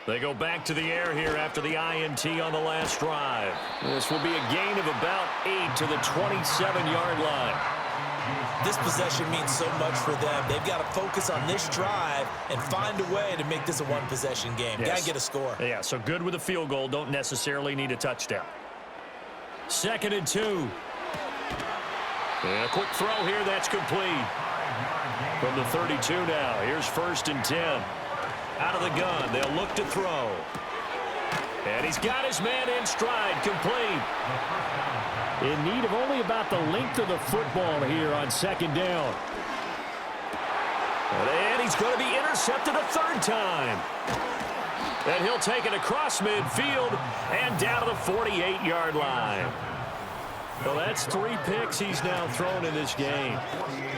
They go back to the air here after the INT on the last drive. This will be a gain of about 8 to the 27-yard line. This possession means so much for them. They've got to focus on this drive and find a way to make this a one-possession game. Yes. Got to get a score. Yeah, so good with a field goal. Don't necessarily need a touchdown. 2nd and 2. And a quick throw here. That's complete. From the 32 now. Here's 1st and 10. Out of the gun. They'll look to throw. And he's got his man in stride. Complete. In need of only about the length of the football here on 2nd down. And he's going to be intercepted a 3rd time. And he'll take it across midfield and down to the 48-yard line. Well, that's 3 picks he's now thrown in this game.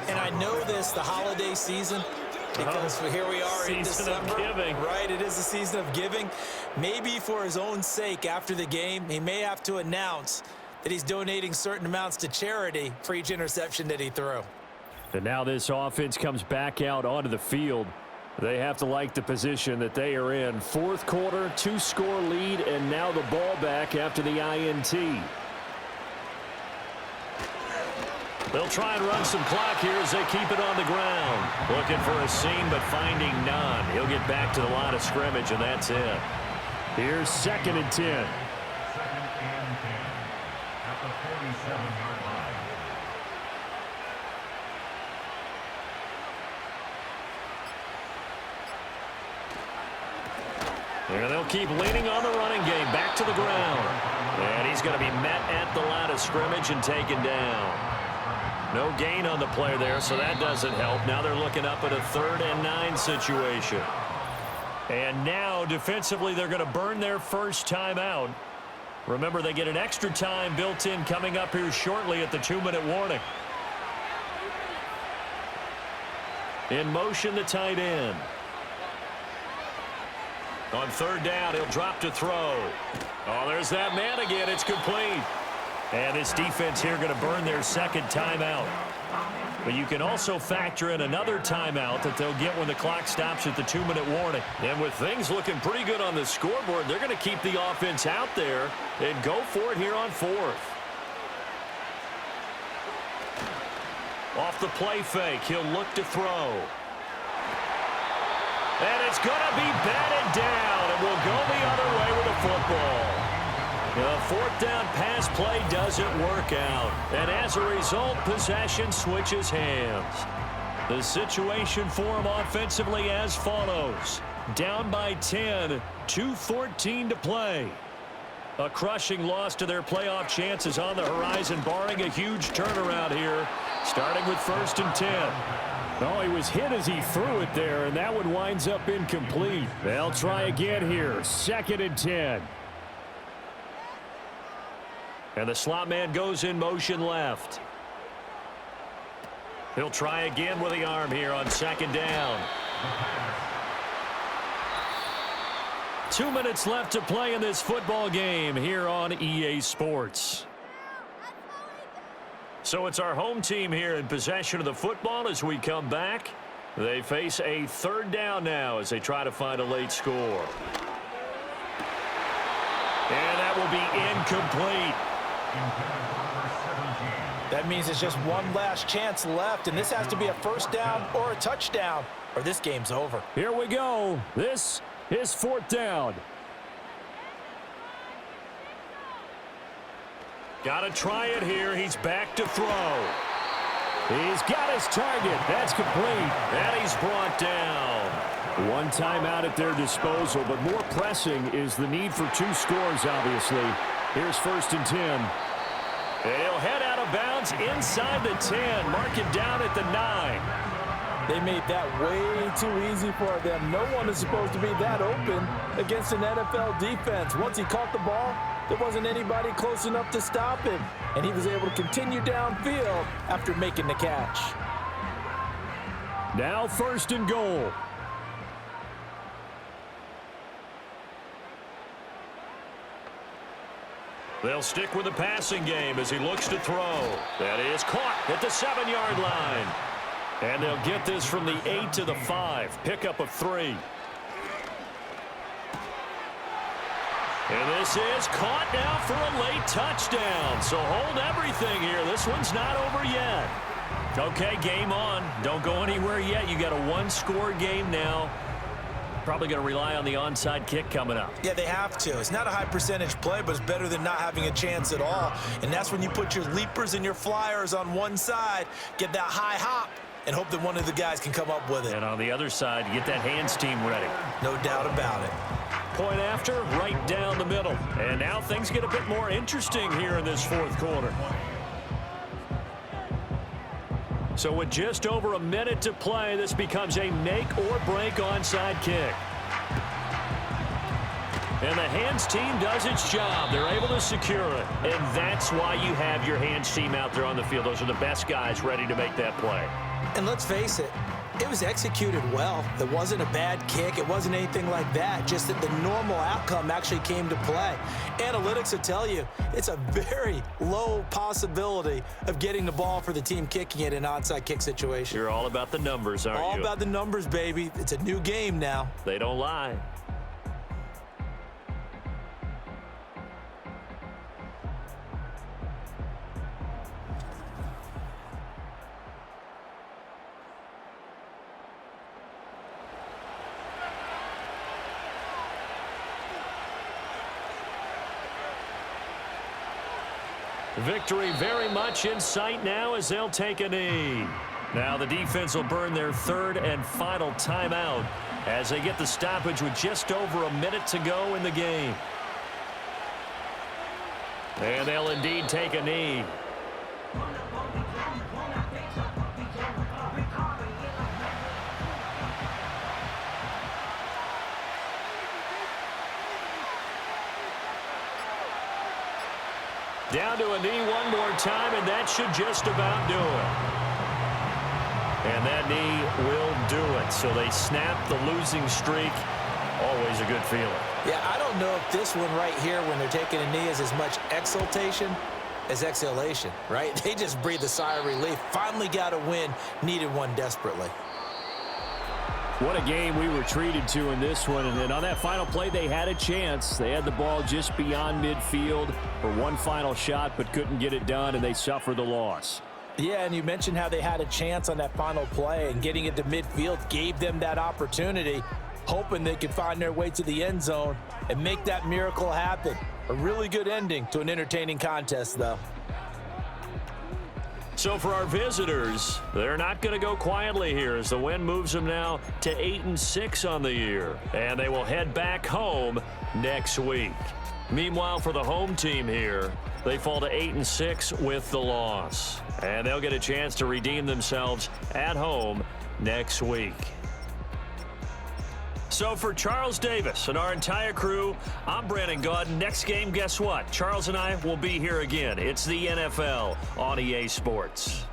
And I know this, the holiday season, because here we are in December. Season of giving. Right, it is a season of giving. Maybe for his own sake after the game, he may have to announce that he's donating certain amounts to charity for each interception that he threw. And now this offense comes back out onto the field. They have to like the position that they are in. 4th quarter, 2-score lead, and now the ball back after the INT. They'll try and run some clock here as they keep it on the ground. Looking for a seam, but finding none. He'll get back to the line of scrimmage, and that's it. Here's 2nd and 10. And they'll keep leaning on the running game. Back to the ground. And he's going to be met at the line of scrimmage and taken down. No gain on the play there, so that doesn't help. Now they're looking up at a 3rd and 9 situation. And now, defensively, they're going to burn their first timeout. Remember, they get an extra time built in coming up here shortly at the 2-minute warning. In motion, the tight end. On 3rd down, he'll drop to throw. Oh, there's that man again. It's complete. And this defense here going to burn their 2nd timeout. But you can also factor in another timeout that they'll get when the clock stops at the 2-minute warning. And with things looking pretty good on the scoreboard, they're going to keep the offense out there and go for it here on 4th. Off the play fake, he'll look to throw. And it's going to be batted down, and we'll go the other way with the football. The 4th down pass play doesn't work out. And as a result, possession switches hands. The situation for them offensively as follows. Down by 10, 2:14 to play. A crushing loss to their playoff chances on the horizon, barring a huge turnaround here, starting with 1st and 10. Oh, he was hit as he threw it there, and that one winds up incomplete. They'll try again here. 2nd and 10. And the slot man goes in motion left. He'll try again with the arm here on 2nd down. 2 minutes left to play in this football game here on EA Sports. So it's our home team here in possession of the football as we come back. They face a 3rd down now as they try to find a late score. And that will be incomplete. That means it's just one last chance left, and this has to be a 1st down or a touchdown, or this game's over. Here we go. This is 4th down. Got to try it here. He's back to throw. He's got his target. That's complete. And he's brought down. One timeout at their disposal, but more pressing is the need for 2 scores, obviously. Here's 1st and 10. And he'll head out of bounds inside the 10. Mark it down at the 9. They made that way too easy for them. No one is supposed to be that open against an NFL defense. Once he caught the ball, there wasn't anybody close enough to stop him. And he was able to continue downfield after making the catch. Now 1st and goal. They'll stick with the passing game as he looks to throw. That is caught at the 7-yard line. And they'll get this from the 8 to the 5. Pickup of 3. And this is caught now for a late touchdown. So hold everything here. This one's not over yet. Okay, game on. Don't go anywhere yet. You got a one-score game now. Probably going to rely on the onside kick coming up. Yeah, they have to. It's not a high percentage play, but it's better than not having a chance at all. And that's when you put your leapers and your flyers on one side, get that high hop, and hope that one of the guys can come up with it. And on the other side, get that hands team ready. No doubt about it. Point after, right down the middle. And now things get a bit more interesting here in this fourth quarter. So with just over a minute to play, this becomes a make-or-break onside kick. And the hands team does its job. They're able to secure it. And that's why you have your hands team out there on the field. Those are the best guys ready to make that play. And let's face it, it was executed well. It wasn't a bad kick. It wasn't anything like that. Just that the normal outcome actually came to play. Analytics will tell you it's a very low possibility of getting the ball for the team kicking it in an onside kick situation. You're all about the numbers, aren't you? All about the numbers, baby. It's a new game now. They don't lie. Victory very much in sight now as they'll take a knee. Now the defense will burn their third and final timeout as they get the stoppage with just over a minute to go in the game. And they'll indeed take a knee. Down to a knee one more time, and that should just about do it. And that knee will do it. So they snap the losing streak. Always a good feeling. Yeah, I don't know if this one right here, when they're taking a knee, is as much exultation as exhalation, right? They just breathe a sigh of relief. Finally got a win. Needed one desperately. What a game we were treated to in this one. And on that final play, they had a chance. They had the ball just beyond midfield for one final shot, but couldn't get it done, and they suffered the loss. Yeah, and you mentioned how they had a chance on that final play, and getting it to midfield gave them that opportunity, hoping they could find their way to the end zone and make that miracle happen. A really good ending to an entertaining contest, though. So for our visitors, they're not going to go quietly here as the win moves them now to 8-6 on the year. And they will head back home next week. Meanwhile, for the home team here, they fall to 8-6 with the loss. And they'll get a chance to redeem themselves at home next week. So for Charles Davis and our entire crew, I'm Brandon Gaudin. Next game, guess what? Charles and I will be here again. It's the NFL on EA Sports.